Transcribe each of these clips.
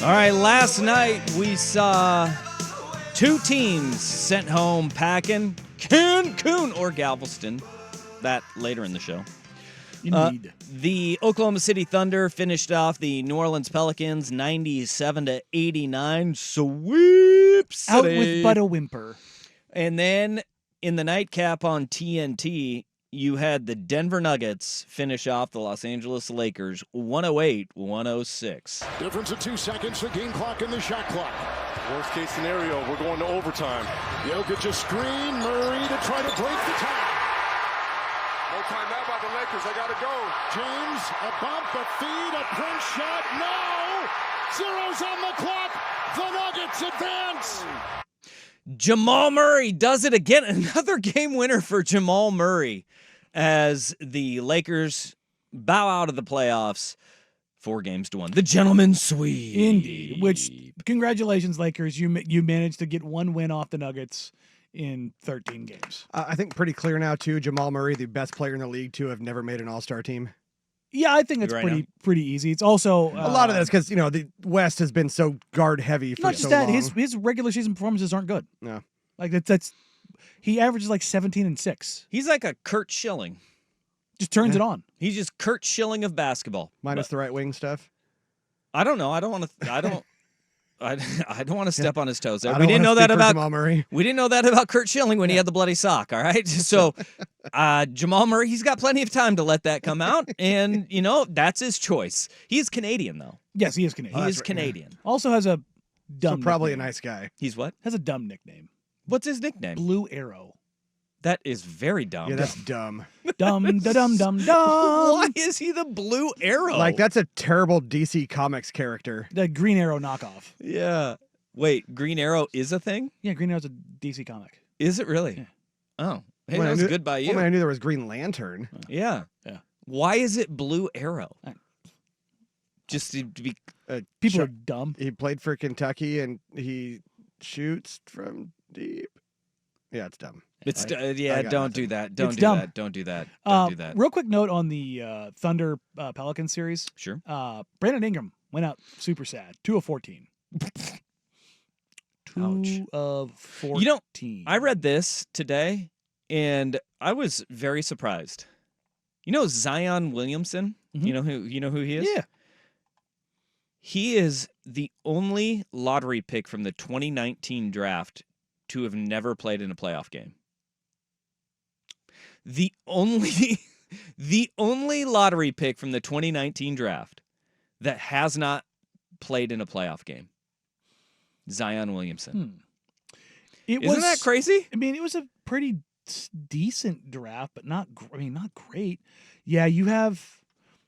All right, last night we saw two teams sent home packing, Cancun or Galveston. That later in the show. Indeed. The Oklahoma City Thunder finished off the New Orleans Pelicans 97-89. Sweep City. Out with but a whimper. And then in the nightcap on TNT, you had the Denver Nuggets finish off the Los Angeles Lakers 108-106. Difference of 2 seconds, the game clock and the shot clock. Worst case scenario, we're going to overtime. Jokic a screen, Murray to try to break the tie. No timeout by the Lakers. They got to go. James, a bump, a feed, a punch shot. No! Zero's on the clock. The Nuggets advance. Jamal Murray does it again. Another game winner for Jamal Murray as the Lakers bow out of the playoffs 4-1. The gentleman's sweep. Indeed. Which, congratulations, Lakers. You managed to get one win off the Nuggets in 13 games. I think pretty clear now, too. Jamal Murray, the best player in the league to have never made an all-star team. Yeah, I think it's Right pretty easy. It's also A lot of that's because, the West has been so guard-heavy for not just so that. long. His regular season performances aren't good. No. Like that's he averages like 17 and 6. He's like a Kurt Schilling. Just turns it on. He's just Kurt Schilling of basketball. Minus the right wing stuff. I don't know. I don't want to. I don't want to step on his toes. I We don't didn't wanna know that speak for about Jamal Murray. We didn't know that about Kurt Schilling when he had the bloody sock. All right, so Jamal Murray, he's got plenty of time to let that come out, and that's his choice. He is Canadian, though. Yes, he is Canadian. He is Canadian. Also has a dumb. So probably nickname. a nice guy. He's what? Has a dumb nickname. What's his nickname? Blue Arrow. That is very dumb. Yeah, that's dumb. Dumb, da dum dum dum. Why is he the Blue Arrow? Like, that's a terrible DC Comics character. The Green Arrow knockoff. Yeah. Wait, Green Arrow is a thing? Yeah, Green Arrow's a DC comic. Is it really? Yeah. Oh, hey, Well, that I was knew- good by you. Well, I knew there was Green Lantern. Yeah. Yeah. Why is it Blue Arrow? I- Just to be. People are dumb. He played for Kentucky, and he shoots from deep. Yeah, it's dumb. It's I yeah. got Don't nothing. do that. Don't It's do dumb. that. Don't do that. Don't do that. Real quick note on the Thunder Pelicans series. Sure. Brandon Ingram went out super sad. 2 of 14. 2 Ouch. of 14. I read this today, and I was very surprised. Zion Williamson. Mhm. You know who he is? Yeah. He is the only lottery pick from the 2019 draft to have never played in a playoff game. The only lottery pick from the 2019 draft that has not played in a playoff game. Zion Williamson. Isn't that crazy? I mean, it was a pretty decent draft, but not great. Yeah, you have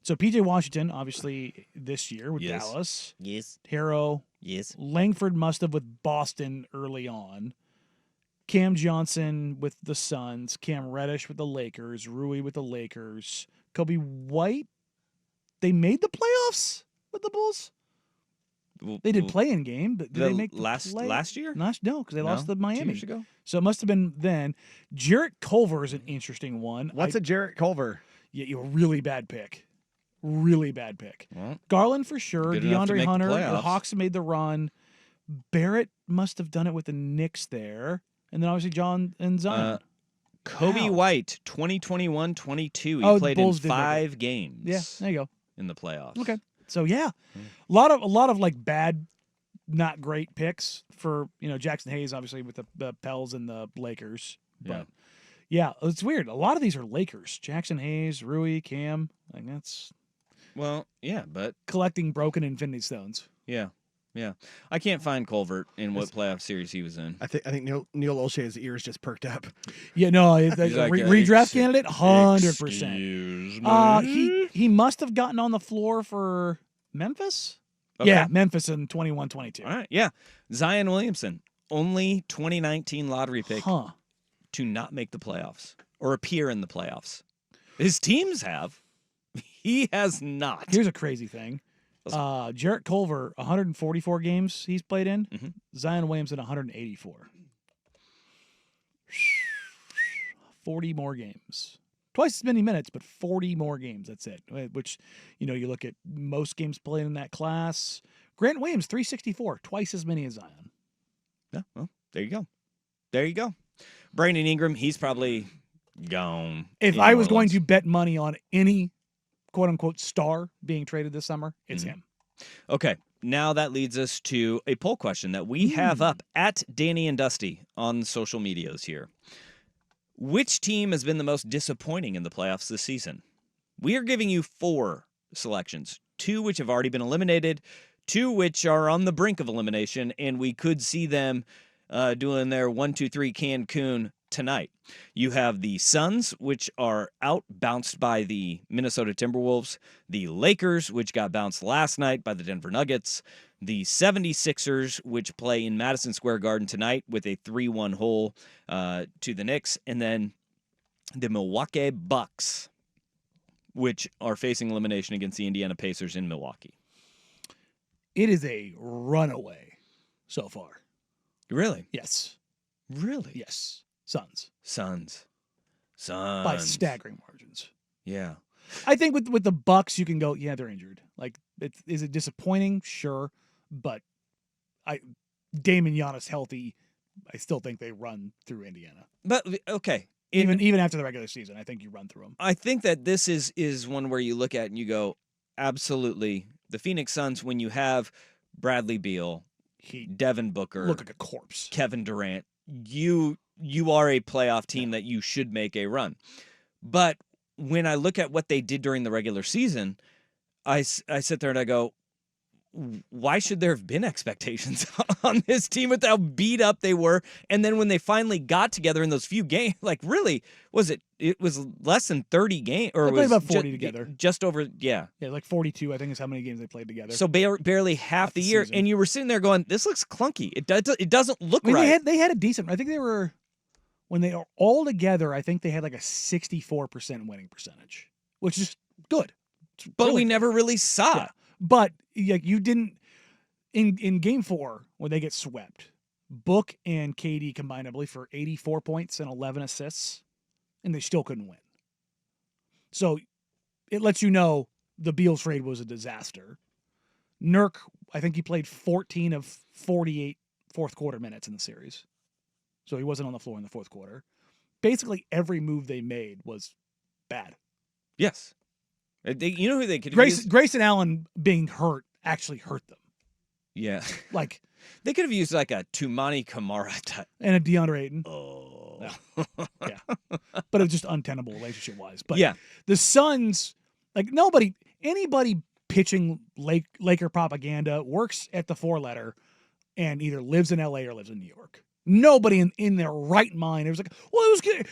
so PJ Washington obviously this year with Yes. Dallas. Yes. Harrow. Yes. Langford must have with Boston early on. Cam Johnson with the Suns, Cam Reddish with the Lakers, Rui with the Lakers, Kobe White. They made the playoffs with the Bulls. They did play in game, but did they make the last year? No, because they lost to 2 Miami. years ago? So it must have been then. Jarrett Culver is an interesting one. What's a Jarrett Culver? Yeah, a really bad pick. Really bad pick. Well, Garland for sure. Good enough to DeAndre make the Hunter. The playoffs. Hawks made the run. Barrett must have done it with the Knicks there. And then obviously John and Zion. Kobe Wow. White, 2021-22. He Oh, the played Bulls in did make it. 5 games. Yeah, there you go. In the playoffs. Okay. So yeah, a lot of like bad, not great picks for Jackson Hayes obviously with the Pels and the Lakers. But yeah, it's weird. A lot of these are Lakers. Jackson Hayes, Rui, Cam. Like that's Well, yeah, but collecting broken Infinity Stones. yeah. I can't find Culvert in what playoff series he was in. I think Neil Olshey's ears just perked up. Yeah, no, He's like, redraft candidate, 100%. Excuse me. He must have gotten on the floor for Memphis. Okay. Yeah, Memphis in 21-22. All right, yeah. Zion Williamson, only 2019 lottery pick Huh. to not make the playoffs or appear in the playoffs. His teams have. He has not. Here's a crazy thing. Jarrett Culver, 144 games he's played in. Mhm. Zion Williamson, 184. 40 more games. Twice as many minutes, but 40 more games. That's it. Which, you look at most games played in that class. Grant Williams, 364, twice as many as Zion. Yeah, well, there you go. There you go. Brandon Ingram, he's probably gone. If in I New was going Orleans. to bet money on any quote-unquote star being traded this summer, it's him. Okay, now that leads us to a poll question that we have up at Danny and Dusty on social medias here. Which team has been the most disappointing in the playoffs this season? We are giving you 4 selections, 2 which have already been eliminated, 2 which are on the brink of elimination, and we could see them doing their 1-2-3 Cancun tonight. You have the Suns, which are out-bounced by the Minnesota Timberwolves, the Lakers, which got bounced last night by the Denver Nuggets, the 76ers, which play in Madison Square Garden tonight with a 3-1 hole to the Knicks, and then the Milwaukee Bucks, which are facing elimination against the Indiana Pacers in Milwaukee. It is a runaway so far. Really? Yes. Really? Yes. Suns. Suns. By staggering margins. Yeah. I think with the Bucks, you can go, yeah, they're injured. Like, is it disappointing? Sure. But Dame and Giannis healthy, I still think they run through Indiana. But, okay. Even after the regular season, I think you run through them. I think that this is one where you look at and you go, absolutely. The Phoenix Suns, when you have Bradley Beal, Devin Booker, look like a corpse, Kevin Durant, you are a playoff team that you should make a run. But when I look at what they did during the regular season, I sit there and I go, why should there have been expectations on this team with how beat up they were? And then when they finally got together in those few games, like really, it was less than 30 games, or they it played was about 40 together. Just over, yeah. Yeah, like 42, I think is how many games they played together. So barely half the year, season. and you were sitting there going, this looks clunky. It doesn't look I mean, right. They had a decent, I think they were, when they are all together, I think they had like a 64% winning percentage, which is good. But really we good. never really saw. Yeah. But you didn't, in game 4, when they get swept, Book and KD combined, I believe, for 84 points and 11 assists, and they still couldn't win. So it lets you know the Beal trade was a disaster. Nurk, I think he played 14 of 48 fourth quarter minutes in the series. So he wasn't on the floor in the fourth quarter. Basically, every move they made was bad. Yes. You know who they could use? Grayson Allen being hurt actually hurt them. Yeah. Like, they could have used like a Tumani Kamara type. and a DeAndre Ayton. Oh. Yeah. But it was just untenable relationship-wise. But yeah. the Suns, like anybody pitching Laker propaganda works at the 4-letter and either lives in LA or lives in New York. Nobody in their right mind. It was like, well,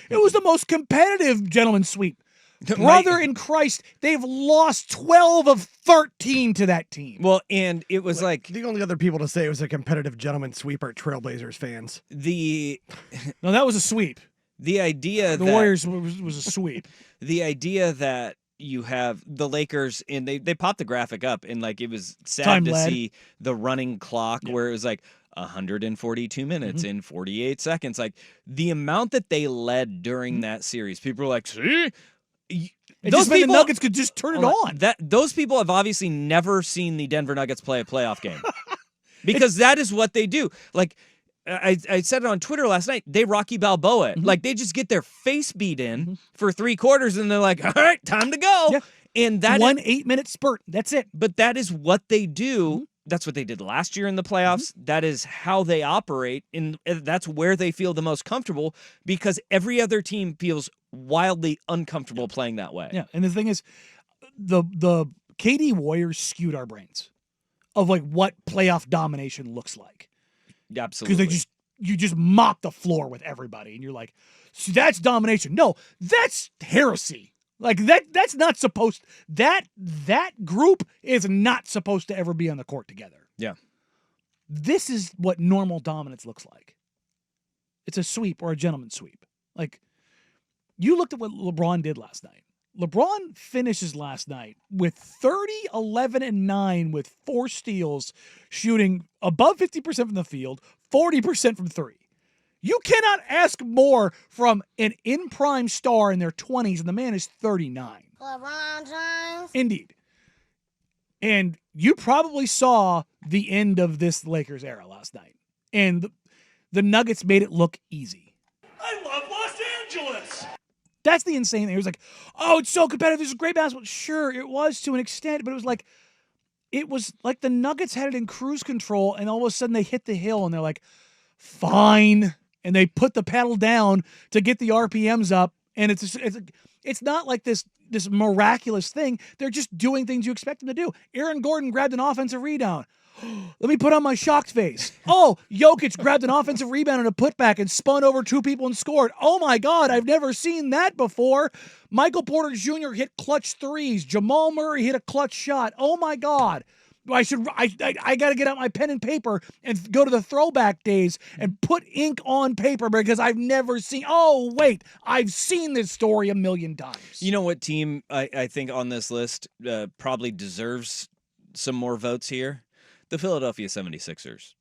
it was the most competitive gentleman's sweep. Brother in Christ, they've lost 12 of 13 to that team. Well, and it was like the only other people to say it was a competitive gentleman sweep are Trailblazers fans. No, that was a sweep. The idea the that Warriors was a sweep. The idea that you have the Lakers, and they popped the graphic up, and like it was sad Time to led. see the running clock where it was like 142 minutes in 48 seconds. Like the amount that they led during that series, people were like, see? Those people, the Nuggets could just turn it on. Those people have obviously never seen the Denver Nuggets play a playoff game because that is what they do. Like I said it on Twitter last night, they Rocky Balboa it. Like they just get their face beat in for 3 quarters and they're like, all right, time to go. Yeah. And that 8-minute spurt. That's it. But that is what they do. That's what they did last year in the playoffs. That is how they operate, and that's where they feel the most comfortable because every other team feels wildly uncomfortable playing that way. Yeah, and the thing is, the KD Warriors skewed our brains of like what playoff domination looks like. Absolutely. Because you just mop the floor with everybody, and you're like, see, that's domination. No, that's heresy. Like that's not supposed that group is not supposed to ever be on the court together. Yeah. This is what normal dominance looks like. It's a sweep or a gentleman's sweep. Like you looked at what LeBron did last night. LeBron finishes last night with 30, 11, and 9 with 4 steals, shooting above 50% from the field, 40% from 3. You cannot ask more from an in-prime star in their 20s, and the man is 39. LeBron James. Indeed. And you probably saw the end of this Lakers era last night. And the Nuggets made it look easy. I love Los Angeles. That's the insane thing. It was like, oh, it's so competitive. This is great basketball. Sure, it was to an extent, but it was like the Nuggets had it in cruise control, and all of a sudden they hit the hill, and they're like, fine. And they put the pedal down to get the RPMs up, and it's not like this miraculous thing. They're just doing things you expect them to do. Aaron Gordon grabbed an offensive rebound. Let me put on my shocked face. Oh, Jokic grabbed an offensive rebound and a putback and spun over 2 people and scored. Oh my God, I've never seen that before. Michael Porter Jr. hit clutch threes. Jamal Murray hit a clutch shot. Oh my God. I got to get out my pen and paper and go to the throwback days and put ink on paper because I've never seen. Oh, wait, I've seen this story a million times. You know what team I think on this list probably deserves some more votes here? The Philadelphia 76ers.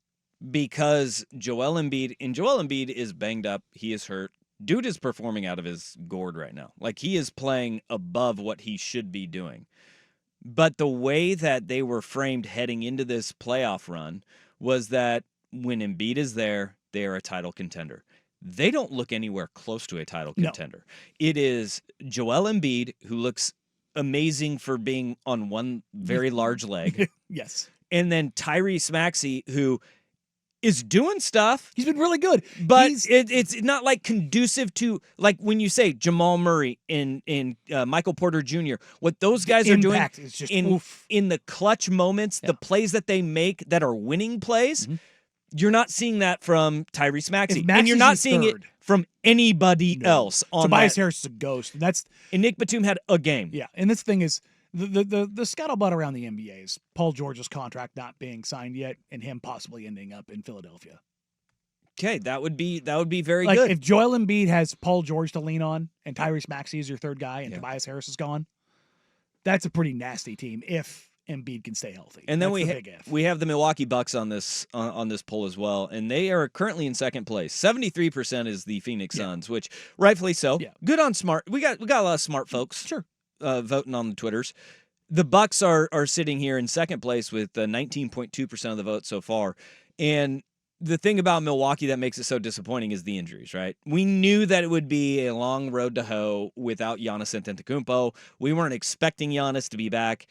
Because Joel Embiid is banged up. He is hurt. Dude is performing out of his gourd right now. Like, he is playing above what he should be doing. But the way that they were framed heading into this playoff run was that when Embiid is there, they are a title contender. They don't look anywhere close to a title contender. No. It is Joel Embiid, who looks amazing for being on one very large leg. Yes. And then Tyrese Maxey, who is doing stuff. He's been really good. But it's not like conducive to, like when you say Jamal Murray and Michael Porter Jr., what those guys are doing is just in the clutch moments, the plays that they make that are winning plays, you're not seeing that from Tyrese Maxey. And you're not seeing it from anybody else. Tobias Harris is a ghost. And Nick Batum had a game. Yeah, and this thing is, the scuttlebutt around the NBA is Paul George's contract not being signed yet and him possibly ending up in Philadelphia. Okay, that would be very like, good. If Joel Embiid has Paul George to lean on and Tyrese Maxey is your third guy and Tobias Harris is gone, that's a pretty nasty team if Embiid can stay healthy. And then that's we have the Milwaukee Bucks on this poll as well, and they are currently in second place. 73% is the Phoenix Suns, which rightfully so. Yeah. Good on smart. We got a lot of smart folks. Sure. Voting on the Twitters. The Bucks are sitting here in second place with 19.2% of the vote so far. And the thing about Milwaukee that makes it so disappointing is the injuries, right? We knew that it would be a long road to hoe without Giannis Antetokounmpo. We weren't expecting Giannis to be back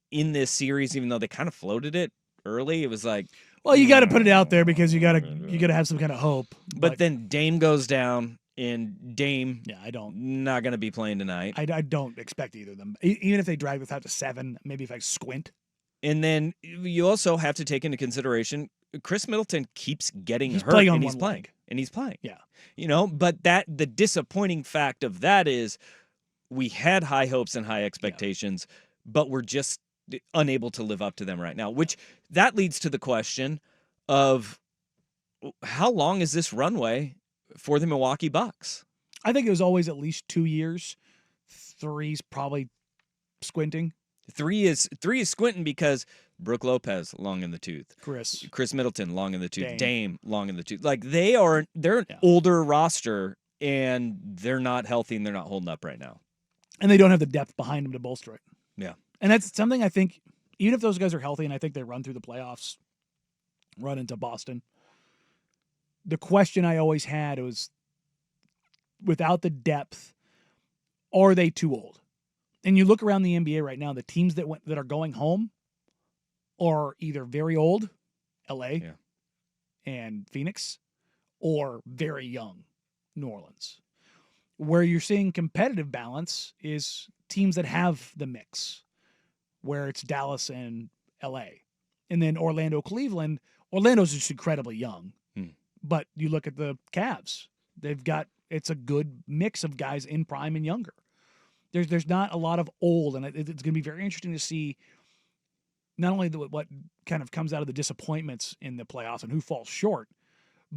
in this series, even though they kind of floated it early. It was like, well, you got to put it out there because you got to have some kind of hope. But then Dame goes down. And Dame, not going to be playing tonight. I don't expect either of them. Even if they drag this out to 7, maybe if I squint. And then you also have to take into consideration Chris Middleton keeps getting hurt, and he's playing. And he's playing. Yeah. You know, but the disappointing fact of that is we had high hopes and high expectations, but we're just unable to live up to them right now, which that leads to the question of how long is this runway for the Milwaukee Bucks? I think it was always at least 2 years. 3's probably squinting. 3 is squinting because Brook Lopez long in the tooth. Chris Middleton long in the tooth. Dame long in the tooth. Like they're an older roster and they're not healthy and they're not holding up right now. And they don't have the depth behind them to bolster it. Yeah. And that's something I think, even if those guys are healthy and I think they run through the playoffs, run into Boston, the question I always had was, without the depth, are they too old? And you look around the NBA right now, the teams that are going home are either very old, LA and Phoenix, or very young, New Orleans. Where you're seeing competitive balance is teams that have the mix, where it's Dallas and LA. And then Orlando, Cleveland. Orlando's just incredibly young. But you look at the Cavs, it's a good mix of guys in prime and younger. There's not a lot of old, and it's going to be very interesting to see not only what kind of comes out of the disappointments in the playoffs and who falls short,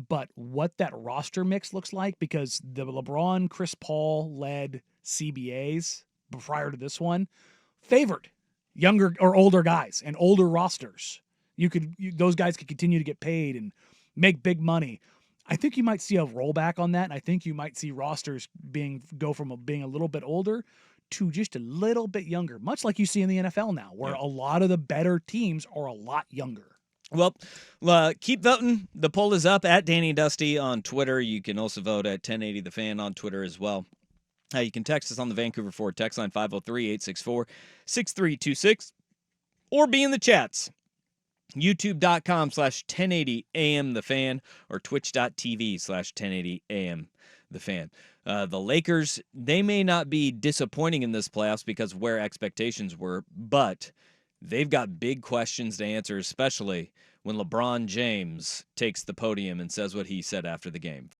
but what that roster mix looks like, because the LeBron, Chris Paul led CBAs prior to this one favored younger or older guys and older rosters. Those guys could continue to get paid and make big money. I think you might see a rollback on that, and I think you might see rosters go from being a little bit older to just a little bit younger, much like you see in the NFL now, where a lot of the better teams are a lot younger. Well, keep voting. The poll is up at Danny Dusty on Twitter. You can also vote at 1080 The Fan on Twitter as well. You can text us on the Vancouver Ford text line 503-864-6326 or be in the chats. YouTube.com/1080am The Fan or Twitch.tv/1080am The Fan. The Lakers, they may not be disappointing in this playoffs because of where expectations were, but they've got big questions to answer, especially when LeBron James takes the podium and says what he said after the game.